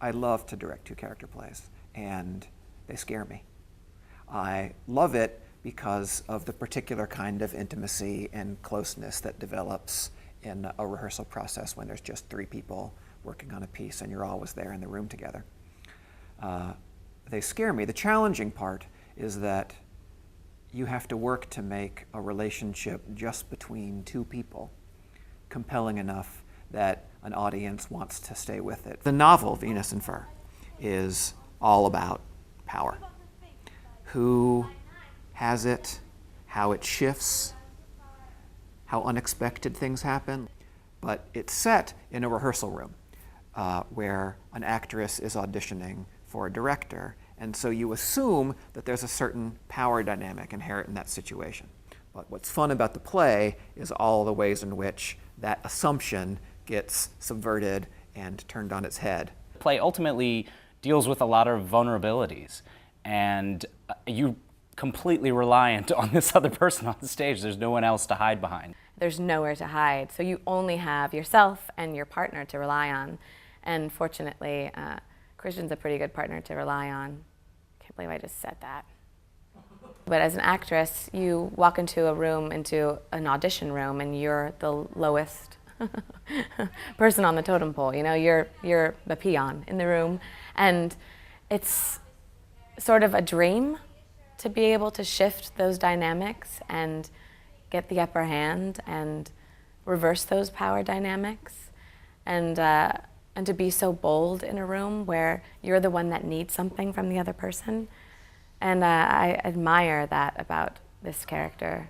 I love to direct two-character plays, and they scare me. I love it because of the particular kind of intimacy and closeness that develops in a rehearsal process when there's just 3 people working on a piece and you're always there in the room together. They scare me. The challenging part is that you have to work to make a relationship just between 2 people compelling enough that an audience wants to stay with it. The novel, Venus and Fur, is all about power. Who has it, how it shifts, how unexpected things happen. But it's set in a rehearsal room where an actress is auditioning for a director, and so you assume that there's a certain power dynamic inherent in that situation. But what's fun about the play is all the ways in which that assumption gets subverted and turned on its head. The play ultimately deals with a lot of vulnerabilities, and you're completely reliant on this other person on the stage. There's no one else to hide behind. There's nowhere to hide, so you only have yourself and your partner to rely on. And fortunately, Christian's a pretty good partner to rely on. Can't believe I just said that. But as an actress, you walk into a room, into an audition room, and you're the lowest person on the totem pole. You know, you're the peon in the room, and it's sort of a dream to be able to shift those dynamics and get the upper hand and reverse those power dynamics, and to be so bold in a room where you're the one that needs something from the other person. And I admire that about this character.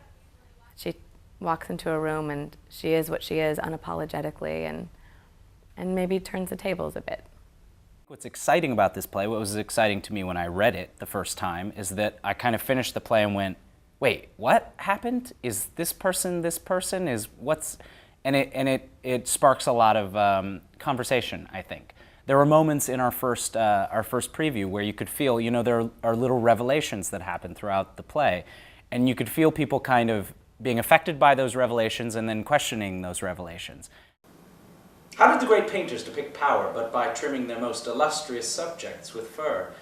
She walks into a room and she is what she is unapologetically, and maybe turns the tables a bit. What's exciting about this play, what was exciting to me when I read it the first time, is that I kind of finished the play and went, wait, what happened? Is this person, is what's, and it sparks a lot of conversation, I think. There were moments in our first preview where you could feel, you know, there are little revelations that happen throughout the play, and you could feel people kind of being affected by those revelations and then questioning those revelations. How did the great painters depict power but by trimming their most illustrious subjects with fur?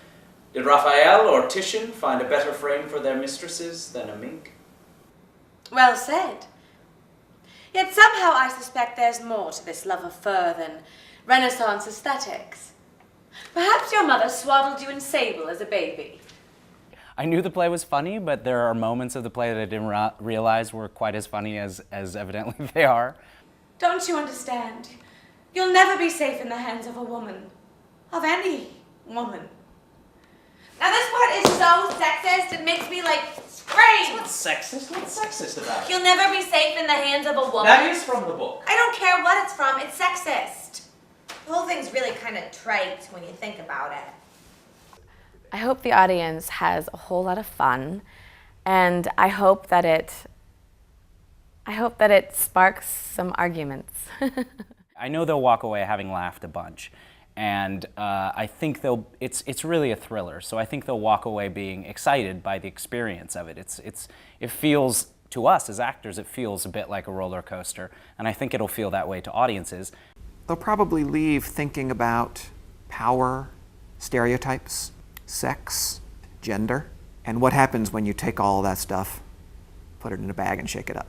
Did Raphael or Titian find a better frame for their mistresses than a mink? Well said. Yet somehow I suspect there's more to this love of fur than Renaissance aesthetics. Perhaps your mother swaddled you in sable as a baby. I knew the play was funny, but there are moments of the play that I didn't realize were quite as funny as evidently they are. Don't you understand? You'll never be safe in the hands of a woman. Of any woman. Now this part is so sexist, it makes me like scream! What's sexist? What's sexist about it? You'll never be safe in the hands of a woman. That is from the book. I don't care what it's from, it's sexist. The whole thing's really kind of trite when you think about it. I hope the audience has a whole lot of fun, and I hope that it sparks some arguments. I know they'll walk away having laughed a bunch, and I think it's really a thriller, so I think they'll walk away being excited by the experience of it. It feels, to us as actors, it feels a bit like a roller coaster, and I think it'll feel that way to audiences. They'll probably leave thinking about power, stereotypes, sex, gender, and what happens when you take all that stuff, put it in a bag and shake it up.